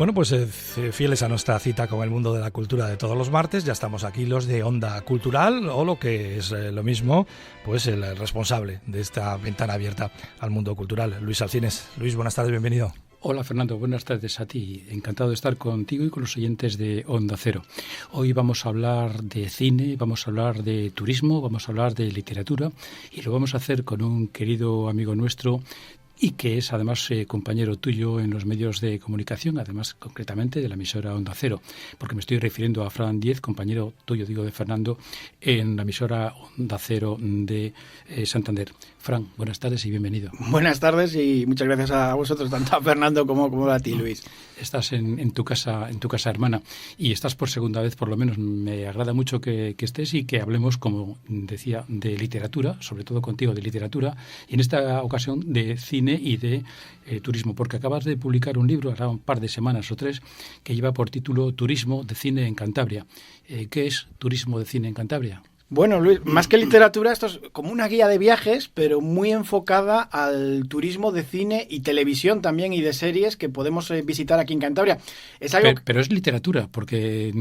Bueno, pues fieles a nuestra cita con el mundo de la cultura de todos los martes, ya estamos aquí los de Onda Cultural, o lo que es lo mismo, pues el responsable de esta ventana abierta al mundo cultural, Luis Alcines. Luis, buenas tardes, bienvenido. Hola Fernando, buenas tardes a ti. Encantado de estar contigo y con los oyentes de Onda Cero. Hoy vamos a hablar de cine, vamos a hablar de turismo, vamos a hablar de literatura y lo vamos a hacer con un querido amigo nuestro y que es además compañero tuyo en los medios de comunicación, además concretamente de la emisora Onda Cero, porque me estoy refiriendo a Fran Diez, compañero tuyo, digo, de Fernando, en la emisora Onda Cero de Santander. Fran, buenas tardes y bienvenido. Buenas tardes y muchas gracias a vosotros, tanto a Fernando como a ti, Luis. Estás en tu casa hermana, y estás por segunda vez, por lo menos. Me agrada mucho que estés y que hablemos, como decía, de literatura, sobre todo contigo de literatura, y en esta ocasión de cine y de turismo, porque acabas de publicar un libro, hará un par de semanas o tres, que lleva por título Turismo de cine en Cantabria. ¿Qué es turismo de cine en Cantabria? Bueno, Luis, más que literatura, esto es como una guía de viajes, pero muy enfocada al turismo de cine y televisión también y de series que podemos visitar aquí en Cantabria. Es algo... pero es literatura, porque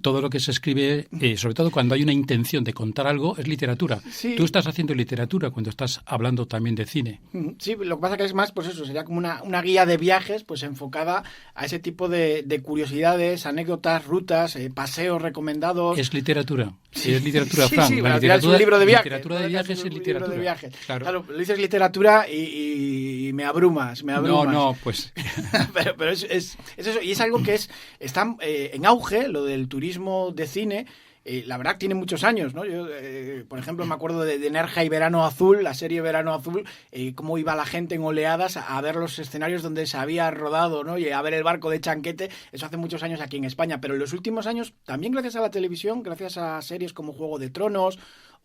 todo lo que se escribe, sobre todo cuando hay una intención de contar algo, es literatura. Sí. Tú estás haciendo literatura cuando estás hablando también de cine. Sí, lo que pasa que es más, pues eso, sería como una guía de viajes, pues enfocada a ese tipo de curiosidades, anécdotas, rutas, paseos recomendados. Es literatura. Sí, es literatura, sí, Fran. sí, la literatura es un libro de viajes. Literatura de viajes es literatura. De viajes. Claro, lo dices literatura y me abrumas. No, pues... pero es eso. Y es algo que está en auge, lo del turismo de cine. La verdad tiene muchos años, ¿no? Yo, por ejemplo, me acuerdo de Nerja y Verano Azul, la serie Verano Azul, cómo iba la gente en oleadas a ver los escenarios donde se había rodado, ¿no? Y a ver el barco de Chanquete. Eso hace muchos años aquí en España, pero en los últimos años, también gracias a la televisión, gracias a series como Juego de Tronos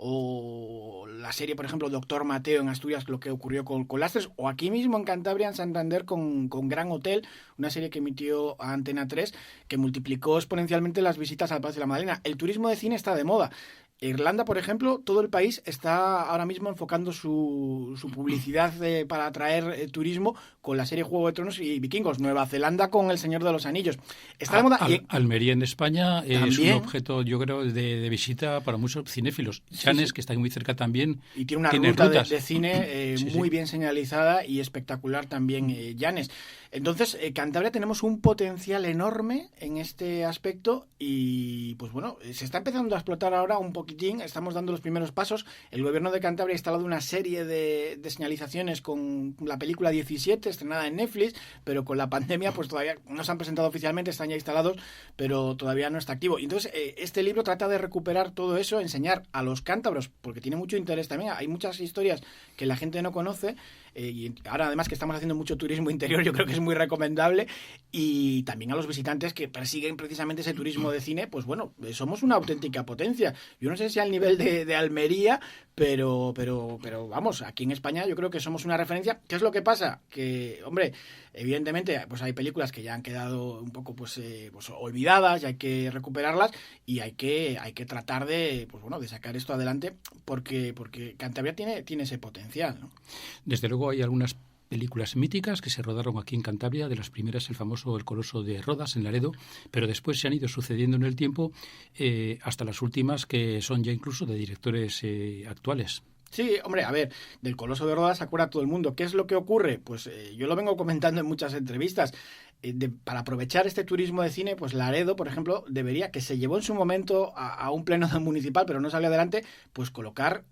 o la serie, por ejemplo, Doctor Mateo en Asturias, lo que ocurrió con Lastres, o aquí mismo en Cantabria, en Santander, con Gran Hotel, una serie que emitió a Antena 3, que multiplicó exponencialmente las visitas al Palacio de la Madalena. El turismo de cine está de moda. Irlanda, por ejemplo, todo el país está ahora mismo enfocando su publicidad para atraer turismo con la serie Juego de Tronos y Vikingos. Nueva Zelanda con El Señor de los Anillos. Está de moda. Almería en España ¿también? Es un objeto, yo creo, de visita para muchos cinéfilos. Llanes, sí. Que está muy cerca también. Y tiene una ruta de cine muy bien señalizada y espectacular también, Llanes. Entonces, Cantabria tenemos un potencial enorme en este aspecto y, pues bueno, se está empezando a explotar ahora un poquitín, estamos dando los primeros pasos. El gobierno de Cantabria ha instalado una serie de señalizaciones con la película 17, estrenada en Netflix, pero con la pandemia pues todavía no se han presentado oficialmente, están ya instalados, pero todavía no está activo. Y entonces, este libro trata de recuperar todo eso, enseñar a los cántabros, porque tiene mucho interés también, hay muchas historias que la gente no conoce, y ahora además que estamos haciendo mucho turismo interior, yo creo que es muy recomendable, y también a los visitantes que persiguen precisamente ese turismo de cine, pues bueno, somos una auténtica potencia. Yo no sé si al nivel de Almería, pero vamos, aquí en España yo creo que somos una referencia. ¿Qué es lo que pasa? Que, hombre, evidentemente pues hay películas que ya han quedado un poco pues olvidadas y hay que recuperarlas y hay que tratar de sacar esto adelante porque Cantabria tiene ese potencial, ¿no? Desde luego hay algunas películas míticas que se rodaron aquí en Cantabria, de las primeras el famoso El Coloso de Rodas en Laredo, pero después se han ido sucediendo en el tiempo hasta las últimas que son ya incluso de directores actuales. Sí, hombre, a ver, del Coloso de Rodas se acuerda todo el mundo. ¿Qué es lo que ocurre? Pues yo lo vengo comentando en muchas entrevistas. Para aprovechar este turismo de cine, pues Laredo, por ejemplo, debería, que se llevó en su momento a un pleno municipal, pero no salió adelante, pues colocar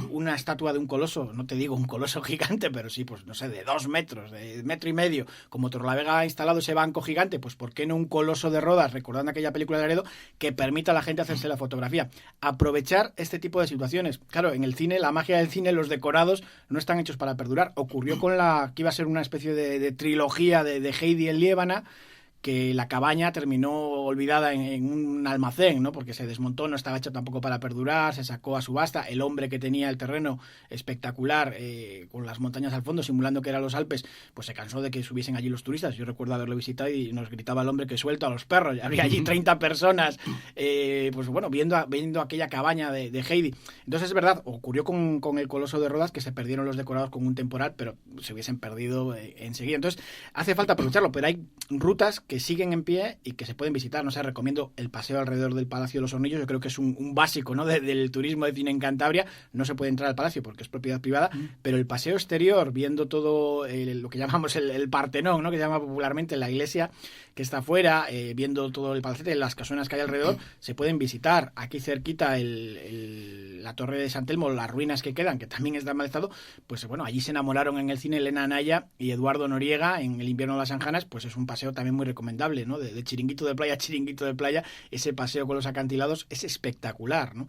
una estatua de un coloso, no te digo un coloso gigante, pero sí, pues no sé, de 2 metros, de 1,5 metros. Como Torrelavega ha instalado ese banco gigante, pues ¿por qué no un Coloso de Rodas, recordando aquella película de Laredo, que permita a la gente hacerse la fotografía? Aprovechar este tipo de situaciones. Claro, en el cine, la magia del cine, los decorados no están hechos para perdurar. Ocurrió con que iba a ser una especie de trilogía de Heidi en Liébana, que la cabaña terminó olvidada en un almacén, ¿no? Porque se desmontó, no estaba hecho tampoco para perdurar, se sacó a subasta. El hombre que tenía el terreno espectacular, con las montañas al fondo, simulando que eran los Alpes, pues se cansó de que subiesen allí los turistas. Yo recuerdo haberlo visitado y nos gritaba el hombre que suelto a los perros. Había allí 30 personas, pues bueno, viendo aquella cabaña de Heidi. Entonces es verdad, ocurrió con el Coloso de Rodas, que se perdieron los decorados con un temporal, pero se hubiesen perdido enseguida. Entonces hace falta aprovecharlo, pero hay rutas que que siguen en pie y que se pueden visitar. No sé, recomiendo el paseo alrededor del Palacio de los Hornillos. Yo creo que es un básico, ¿no?, del turismo de cine en Cantabria. No se puede entrar al palacio porque es propiedad privada, pero el paseo exterior, viendo todo lo que llamamos el Partenón, ¿no?, que se llama popularmente la iglesia que está afuera, viendo todo el palacete, las casonas que hay alrededor, se pueden visitar. Aquí cerquita la Torre de San Telmo, las ruinas que quedan, que también están en mal estado, pues bueno, allí se enamoraron en el cine Elena Anaya y Eduardo Noriega en El invierno de las Anjanas. Pues es un paseo también muy recomendable, ¿no? De chiringuito de playa a chiringuito de playa, ese paseo con los acantilados es espectacular, ¿no?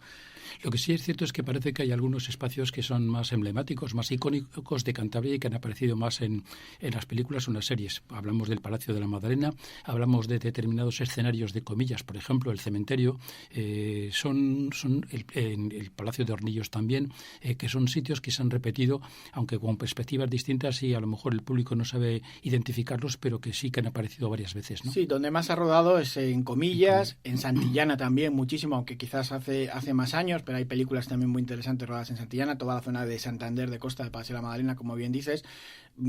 Lo que sí es cierto es que parece que hay algunos espacios que son más emblemáticos, más icónicos de Cantabria y que han aparecido más en las películas o en las series. Hablamos del Palacio de la Magdalena, hablamos de determinados escenarios de comillas, por ejemplo, el cementerio, son el Palacio de Hornillos también, que son sitios que se han repetido, aunque con perspectivas distintas y a lo mejor el público no sabe identificarlos, pero que sí que han aparecido varias veces, ¿no? Sí, donde más ha rodado es en Comillas, en Santillana también muchísimo, aunque quizás hace más años, pero hay películas también muy interesantes rodadas en Santillana, toda la zona de Santander, de Costa, de Paseo de la Magdalena, como bien dices,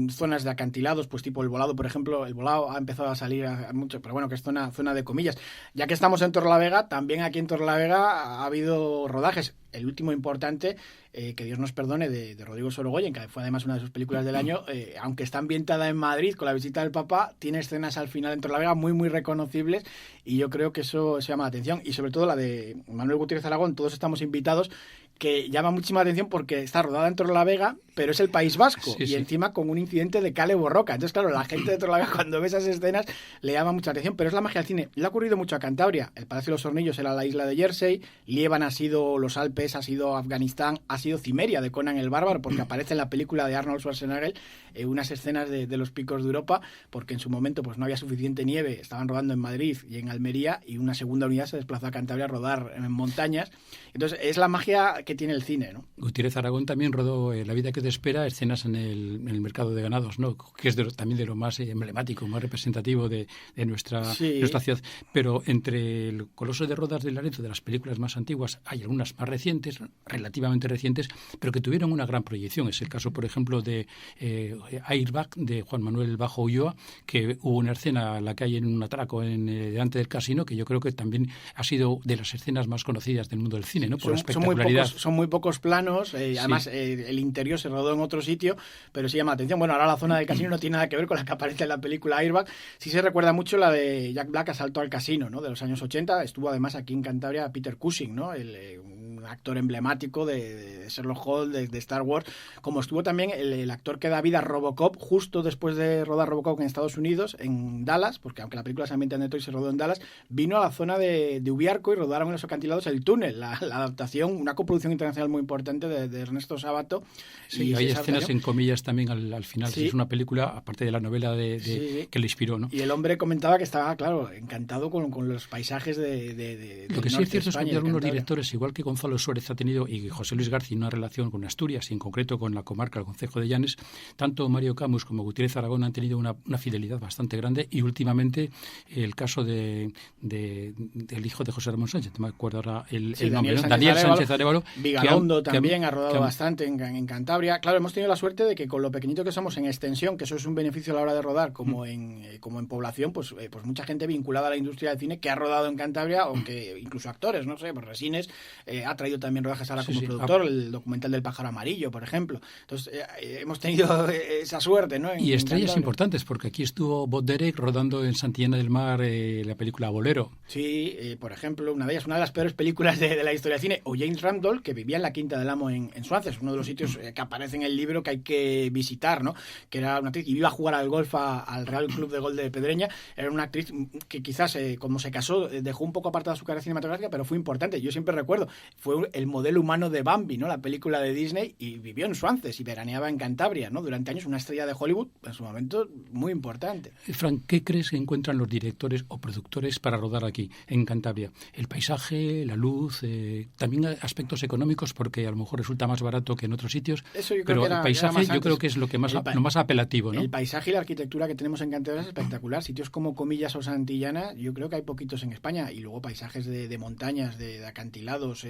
zonas de acantilados, pues tipo El Volado, por ejemplo. El Volado ha empezado a salir mucho, pero bueno, que es zona de Comillas. Ya que estamos en Torrelavega, también aquí en Torrelavega ha habido rodajes. El último importante, que Dios nos perdone, de Rodrigo Sorogoyen, que fue además una de sus películas del año, aunque está ambientada en Madrid con la visita del Papa, tiene escenas al final en Torrelavega muy, muy reconocibles, y yo creo que eso llama la atención. Y sobre todo la de Manuel Gutiérrez Aragón, Todos estamos invitados, que llama muchísima atención porque está rodada en Torrelavega, pero es el País Vasco, y encima con un incidente de Kale Borroka. Entonces, claro, la gente de Torrelavega cuando ve esas escenas le llama mucha atención, pero es la magia del cine. Le ha ocurrido mucho a Cantabria. El Palacio de los Hornillos era la isla de Jersey, Líbano ha sido los Alpes, ha sido Afganistán, ha sido Cimeria de Conan el Bárbaro, porque aparece en la película de Arnold Schwarzenegger unas escenas de los picos de Europa, porque en su momento pues no había suficiente nieve, estaban rodando en Madrid y en Almería, y una segunda unidad se desplazó a Cantabria a rodar en montañas. Entonces, es la magia que tiene el cine, ¿no? Gutiérrez Aragón también rodó La vida que te espera, escenas en el mercado de ganados, ¿no?, que es también de lo más emblemático, más representativo de nuestra ciudad. Pero entre el Coloso de Rodas de Laredo, de las películas más antiguas, hay algunas más recientes, relativamente recientes, pero que tuvieron una gran proyección. Es el caso, por ejemplo, de Airbag, de Juan Manuel Bajo Ulloa, que hubo una escena en la que hay en un atraco delante del casino, que yo creo que también ha sido de las escenas más conocidas del mundo del cine, ¿no?, por la espectacularidad. Son muy pocos planos, además el interior se rodó en otro sitio, pero sí llama la atención. Bueno, ahora la zona del casino no tiene nada que ver con la que aparece en la película Airbag. Sí se recuerda mucho la de Jack Black, Asalto al Casino, ¿no?, de los años 80. Estuvo además aquí en Cantabria Peter Cushing, ¿no?, un actor emblemático de Sherlock Holmes, de Star Wars, como estuvo también el actor que da vida a Robocop justo después de rodar Robocop en Estados Unidos, en Dallas, porque aunque la película se ambienta en Detroit y se rodó en Dallas, vino a la zona de Ubiarco y rodaron en los acantilados El Túnel, la adaptación, una coproducción internacional muy importante de Ernesto Sábato. Sí, hay escenas en comillas también al final. Sí. Es una película, aparte de la novela que le inspiró, ¿no? Y el hombre comentaba que estaba, claro, encantado con los paisajes de Lo que sí es cierto es que hay algunos directores, igual que Gonzalo Suárez ha tenido, y José Luis García, una relación con Asturias, y en concreto con la comarca, el concejo de Llanes, tanto Mario Camus como Gutiérrez Aragón han tenido una fidelidad bastante grande, y últimamente el caso del hijo de José Ramón Sánchez, no me acuerdo ahora el nombre, ¿no? Daniel Sánchez Arévalo. Vigalondo también ha rodado bastante en Cantabria. Claro, hemos tenido la suerte de que con lo pequeñito que somos en extensión, que eso es un beneficio a la hora de rodar, como en población, pues mucha gente vinculada a la industria del cine que ha rodado en Cantabria, o que incluso actores, no sé, pues Resines ha traído también rodajes ahora como productor, el documental del pájaro amarillo, por ejemplo. Entonces, hemos tenido esa suerte, ¿no? Y estrellas importantes, porque aquí estuvo Bob Derek rodando en Santillana del Mar la película Bolero. Sí, por ejemplo, una de las peores películas de la historia del cine, o James Randall, que vivía en la Quinta del Amo en Suances, uno de los sitios que aparece en el libro que hay que visitar, ¿no? Que era una actriz y iba a jugar al golf al Real Club de Golf de Pedreña. Era una actriz que quizás, como se casó, dejó un poco apartada su carrera cinematográfica, pero fue importante. Yo siempre recuerdo, fue el modelo humano de Bambi, ¿no?, la película de Disney, y vivió en Suances y veraneaba en Cantabria, ¿no?, durante años, una estrella de Hollywood, en su momento, muy importante. Frank, ¿qué crees que encuentran los directores o productores para rodar aquí, en Cantabria? El paisaje, la luz, también aspectos económicos porque a lo mejor resulta más barato que en otros sitios, Eso yo creo pero que era, el paisaje yo creo que es lo más apelativo, ¿no? El paisaje y la arquitectura que tenemos en Cantabria es espectacular. Sitios como Comillas o Santillana, yo creo que hay poquitos en España. Y luego paisajes de montañas, de acantilados,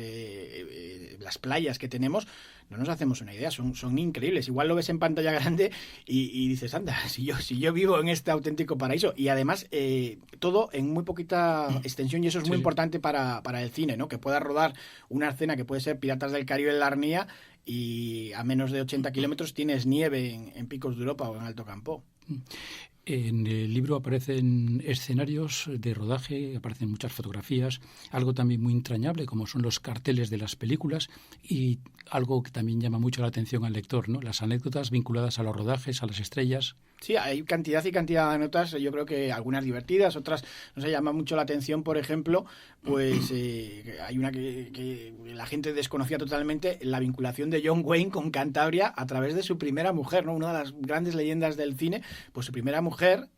las playas que tenemos, no nos hacemos una idea, son increíbles. Igual lo ves en pantalla grande y dices, anda, si yo vivo en este auténtico paraíso. Y además, todo en muy poquita extensión, y eso es muy importante para el cine, ¿no? Que puedas rodar una escena que puede ser Piratas del Caribe en la Arnia y a menos de 80 kilómetros tienes nieve en Picos de Europa o en Alto Campo. En el libro aparecen escenarios de rodaje, aparecen muchas fotografías, algo también muy entrañable como son los carteles de las películas y algo que también llama mucho la atención al lector, ¿no? Las anécdotas vinculadas a los rodajes, a las estrellas. Sí, hay cantidad y cantidad de notas, yo creo que algunas divertidas, otras, no sé, llama mucho la atención, por ejemplo, pues hay una que la gente desconocía totalmente, la vinculación de John Wayne con Cantabria a través de su primera mujer, ¿no? Una de las grandes leyendas del cine, pues su primera mujer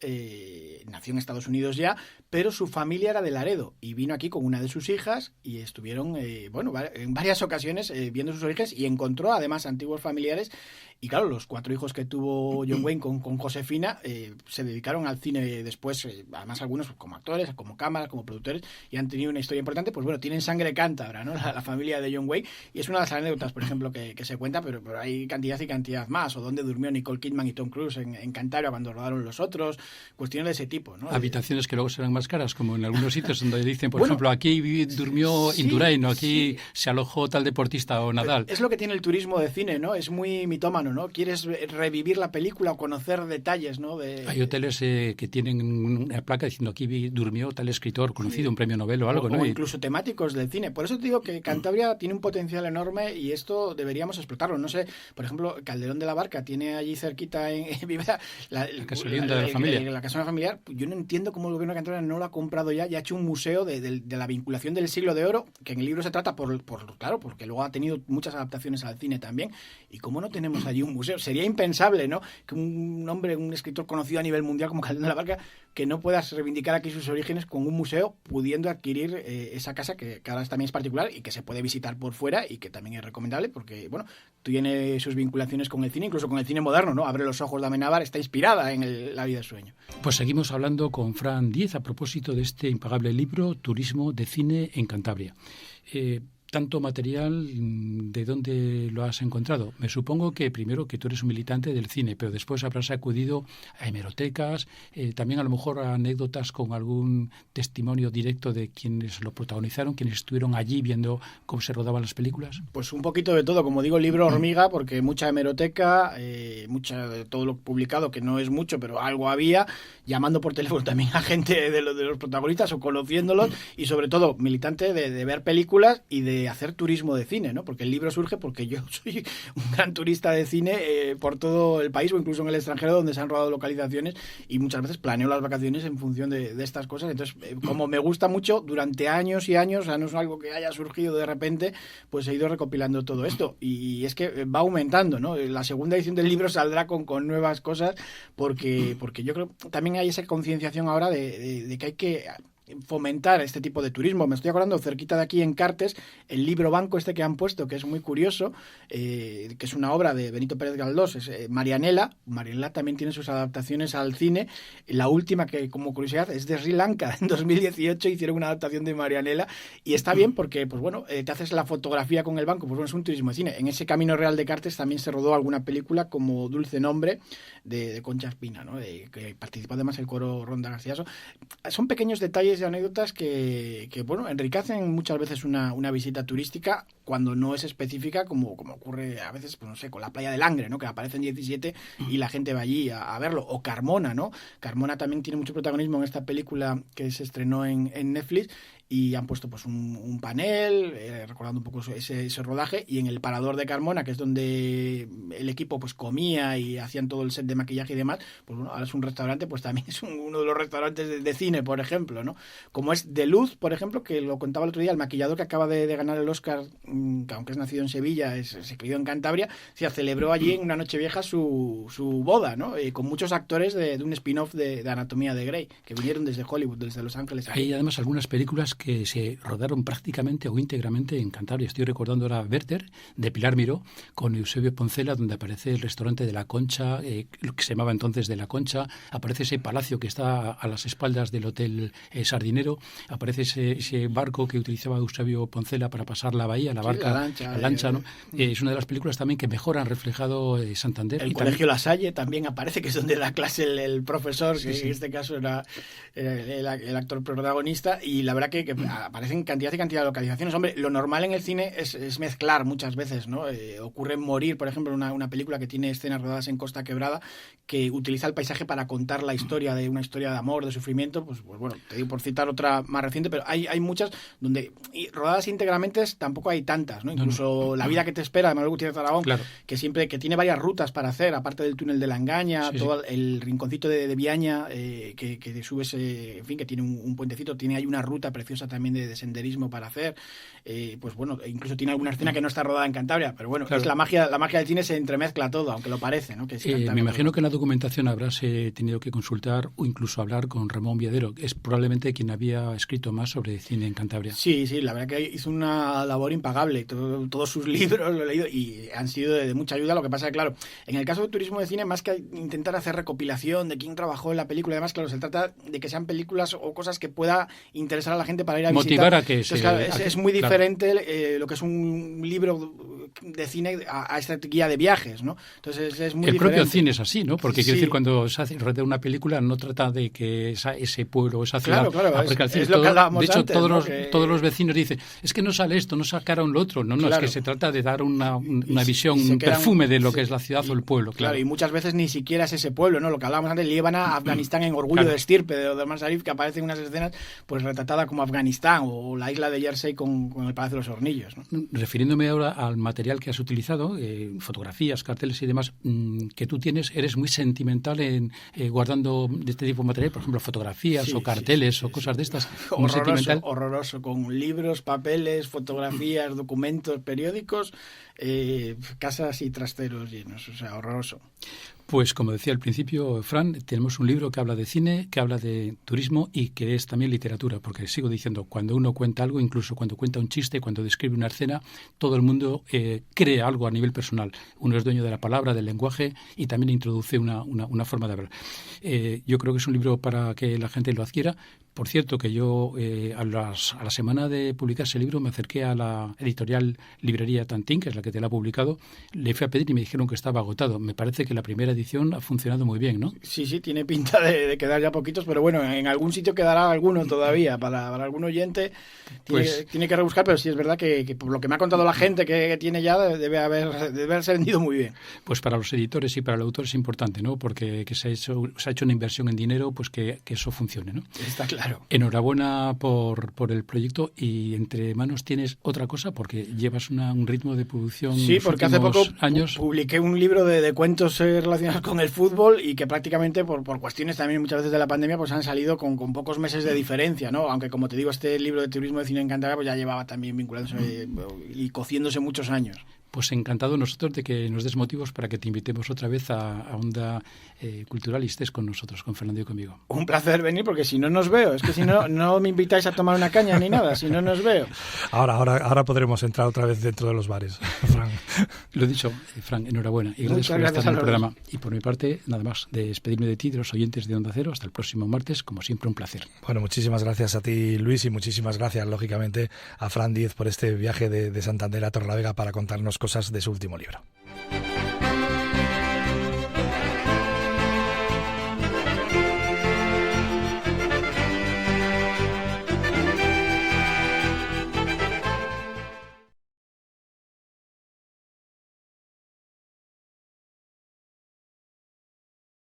nació en Estados Unidos ya, pero su familia era de Laredo y vino aquí con una de sus hijas y estuvieron, en varias ocasiones viendo sus orígenes y encontró además antiguos familiares. Y claro, los 4 hijos que tuvo John Wayne con Josefina se dedicaron al cine después, además algunos como actores, como cámaras, como productores, y han tenido una historia importante. Pues bueno, tienen sangre cántabra, ¿no? La familia de John Wayne, y es una de las anécdotas, por ejemplo, que se cuenta, pero hay cantidad y cantidad más. O dónde durmió Nicole Kidman y Tom Cruise en Cantabria cuando rodaron Los Otros, cuestiones de ese tipo, ¿no? Habitaciones que luego serán más caras, como en algunos sitios donde dicen, por ejemplo, aquí durmió Indurain, o aquí se alojó tal deportista o Nadal. Es lo que tiene el turismo de cine, ¿no? Es muy mitómano, ¿no? Quieres revivir la película o conocer detalles, ¿no? Hay hoteles que tienen una placa diciendo aquí durmió tal escritor conocido, un premio Nobel o algo, ¿no? O incluso temáticos del cine. Por eso te digo que Cantabria tiene un potencial enorme y esto deberíamos explotarlo. No sé, por ejemplo, Calderón de la Barca tiene allí cerquita en Vivera la casa de la familia. La casa familiar. Yo no entiendo cómo el gobierno de Cantabria no lo ha comprado ya y ha hecho un museo de la vinculación del siglo de oro, que en el libro se trata claro, porque luego ha tenido muchas adaptaciones al cine también. ¿Y cómo no tenemos allí un museo? Sería impensable, ¿no? Que un hombre, un escritor conocido a nivel mundial como Calderón de la Barca, que no puedas reivindicar aquí sus orígenes con un museo, pudiendo adquirir esa casa que ahora también es particular y que se puede visitar por fuera y que también es recomendable porque, bueno, tiene sus vinculaciones con el cine, incluso con el cine moderno, ¿no? Abre los ojos de Amenábar, está inspirada en La vida de sueño. Pues seguimos hablando con Fran Diez a propósito de este impagable libro, Turismo de Cine en Cantabria. Tanto material, ¿de dónde lo has encontrado? Me supongo que primero que tú eres un militante del cine, pero después habrás acudido a hemerotecas, también a lo mejor a anécdotas con algún testimonio directo de quienes lo protagonizaron, quienes estuvieron allí viendo cómo se rodaban las películas. Pues un poquito de todo, como digo, libro hormiga, porque mucha hemeroteca, mucha de todo lo publicado, que no es mucho, pero algo había, llamando por teléfono también a gente de los protagonistas o conociéndolos, y sobre todo militante de ver películas y de hacer turismo de cine, ¿no? Porque el libro surge porque yo soy un gran turista de cine por todo el país o incluso en el extranjero donde se han rodado localizaciones y muchas veces planeo las vacaciones en función de estas cosas. Entonces, como me gusta mucho, durante años y años, o sea, no es algo que haya surgido de repente, pues he ido recopilando todo esto y es que va aumentando, ¿no? La segunda edición del libro saldrá con nuevas cosas porque yo creo que también hay esa concienciación ahora de que hay que fomentar este tipo de turismo. Me estoy acordando cerquita de aquí en Cartes, el libro banco este que han puesto, que es muy curioso, que es una obra de Benito Pérez Galdós, es Marianela. Marianela también tiene sus adaptaciones al cine. La última, que como curiosidad, es de Sri Lanka. En 2018 hicieron una adaptación de Marianela y está bien porque, pues bueno, te haces la fotografía con el banco, pues bueno, es un turismo de cine. En ese Camino Real de Cartes también se rodó alguna película como Dulce Nombre de Concha Espina, ¿no? Que participó además el coro Ronda Garciaso. Son pequeños detalles y anécdotas que bueno, enriquecen muchas veces una visita turística cuando no es específica, como ocurre a veces, pues no sé, con la playa del Langre, ¿no? Que aparece en 17 y la gente va allí a verlo. O Carmona, ¿no? Carmona también tiene mucho protagonismo en esta película que se estrenó en Netflix y han puesto pues un panel recordando un poco ese rodaje, y en el Parador de Carmona, que es donde el equipo pues comía y hacían todo el set de maquillaje y demás, pues bueno, ahora es un restaurante, pues también es uno de los restaurantes de cine, por ejemplo, ¿no? Como es De Luz, por ejemplo, que lo contaba el otro día, el maquillador que acaba de ganar el Oscar, que aunque es nacido en Sevilla, se crió en Cantabria, se celebró allí en una Nochevieja su boda, ¿no? Con muchos actores de un spin-off de Anatomía de Grey, que vinieron desde Hollywood, desde Los Ángeles. Hay además algunas películas que se rodaron prácticamente o íntegramente en Cantabria. Estoy recordando ahora Werther, de Pilar Miró, con Eusebio Poncela, donde aparece el restaurante de La Concha, lo que se llamaba entonces de La Concha, aparece ese palacio que está a las espaldas del Hotel Sardinero, aparece ese barco que utilizaba Eusebio Poncela para pasar la bahía, la barca, la lancha, ¿no? Es una de las películas también que mejor han reflejado Santander. El Colegio La Salle también aparece, que es donde da clase el profesor, que en este caso era el actor protagonista, y la verdad que aparecen cantidad y cantidad de localizaciones. Hombre, lo normal en el cine es mezclar muchas veces, ¿no? Ocurre en Morir, por ejemplo, una película que tiene escenas rodadas en Costa Quebrada, que utiliza el paisaje para contar la historia de una historia de amor, de sufrimiento. Pues bueno, te digo por citar otra más reciente, pero hay muchas donde rodadas íntegramente tampoco hay tantas, ¿no? Incluso La vida que te espera, de Manuel Gutiérrez Aragón, claro, que tiene varias rutas para hacer, aparte del túnel de la Engaña, todo el rinconcito de Viaña, que subes, en fin, que tiene un puentecito, tiene ahí una ruta preciosa también de senderismo para hacer. Pues bueno, incluso tiene alguna escena que no está rodada en Cantabria, pero bueno, claro, es la magia del cine, se entremezcla todo, aunque lo parece, ¿no? Que me imagino que en la documentación habrás tenido que consultar o incluso hablar con Ramón Viadero, que es probablemente quien había escrito más sobre cine en Cantabria. Sí, la verdad que hizo una labor impagable. Todos sus libros lo he leído y han sido de mucha ayuda. Lo que pasa es que, claro, en el caso de turismo de cine, más que intentar hacer recopilación de quién trabajó en la película y demás, claro, se trata de que sean películas o cosas que pueda interesar a la gente para ir a motivar visitar. A que entonces, claro, es muy diferente lo que es un libro de cine a esta guía de viajes, ¿no? Entonces es muy el diferente. Propio cine es así, ¿no? Porque quiero decir, cuando se hace una película no trata de que ese pueblo, esa ciudad... Claro, es lo que hablábamos de hecho, antes, todos los vecinos dicen, es que no sale esto, no sacaron lo otro. No, es que se trata de dar una visión, un perfume de lo que es la ciudad o el pueblo. Claro, y muchas veces ni siquiera es ese pueblo, ¿no? Lo que hablábamos antes, llevan a Afganistán en Orgullo de Estirpe, de Omar Sharif, que aparecen unas escenas pues retratadas como Afganistán o la isla de Jersey con el Palacio de los Hornillos, ¿no? Refiriéndome ahora al material que has utilizado, fotografías, carteles y demás, que tú eres muy sentimental en guardando de este tipo de material, por ejemplo, fotografías o carteles o cosas de estas. Horroroso, con libros, papeles, fotografías, documentos, periódicos, casas y trasteros llenos, o sea, horroroso. Pues como decía al principio, Fran, tenemos un libro que habla de cine, que habla de turismo y que es también literatura, porque sigo diciendo, cuando uno cuenta algo, incluso cuando cuenta un chiste, cuando describe una escena, todo el mundo crea algo a nivel personal. Uno es dueño de la palabra, del lenguaje y también introduce una forma de hablar. Yo creo que es un libro para que la gente lo adquiera. Por cierto, que yo a la semana de publicar ese libro me acerqué a la editorial Librería Tantín, que es la que te la ha publicado, le fui a pedir y me dijeron que estaba agotado. Me parece que la primera edición ha funcionado muy bien, ¿no? Sí, tiene pinta de quedar ya poquitos, pero bueno, en algún sitio quedará alguno todavía. Para algún oyente tiene que rebuscar, pero sí es verdad que por lo que me ha contado la gente que tiene ya, debe haberse vendido muy bien. Pues para los editores y para el autor es importante, ¿no? Porque se ha hecho una inversión en dinero, pues que eso funcione, ¿no? Está claro. Enhorabuena por el proyecto y entre manos tienes otra cosa porque llevas un ritmo de producción. Sí, porque hace poco años publiqué un libro de cuentos relacionados con el fútbol y que prácticamente por cuestiones también muchas veces de la pandemia pues han salido con pocos meses de diferencia, ¿no? Aunque como te digo, este libro de turismo de cine en Cantabria pues ya llevaba también vinculándose y cociéndose muchos años. Pues encantado nosotros de que nos des motivos para que te invitemos otra vez a Onda Cultural y estés con nosotros, con Fernando y conmigo. Un placer venir porque si no nos veo, es que si no me invitáis a tomar una caña ni nada, si no nos veo. Ahora podremos entrar otra vez dentro de los bares, Fran. Lo dicho, Fran, enhorabuena y gracias por estar en el programa. Y por mi parte, nada más, de despedirme de ti, de los oyentes de Onda Cero, hasta el próximo martes, como siempre un placer. Bueno, muchísimas gracias a ti, Luis, y muchísimas gracias, lógicamente, a Fran Díez por este viaje de Santander a Torrelavega para contarnos cosas de su último libro.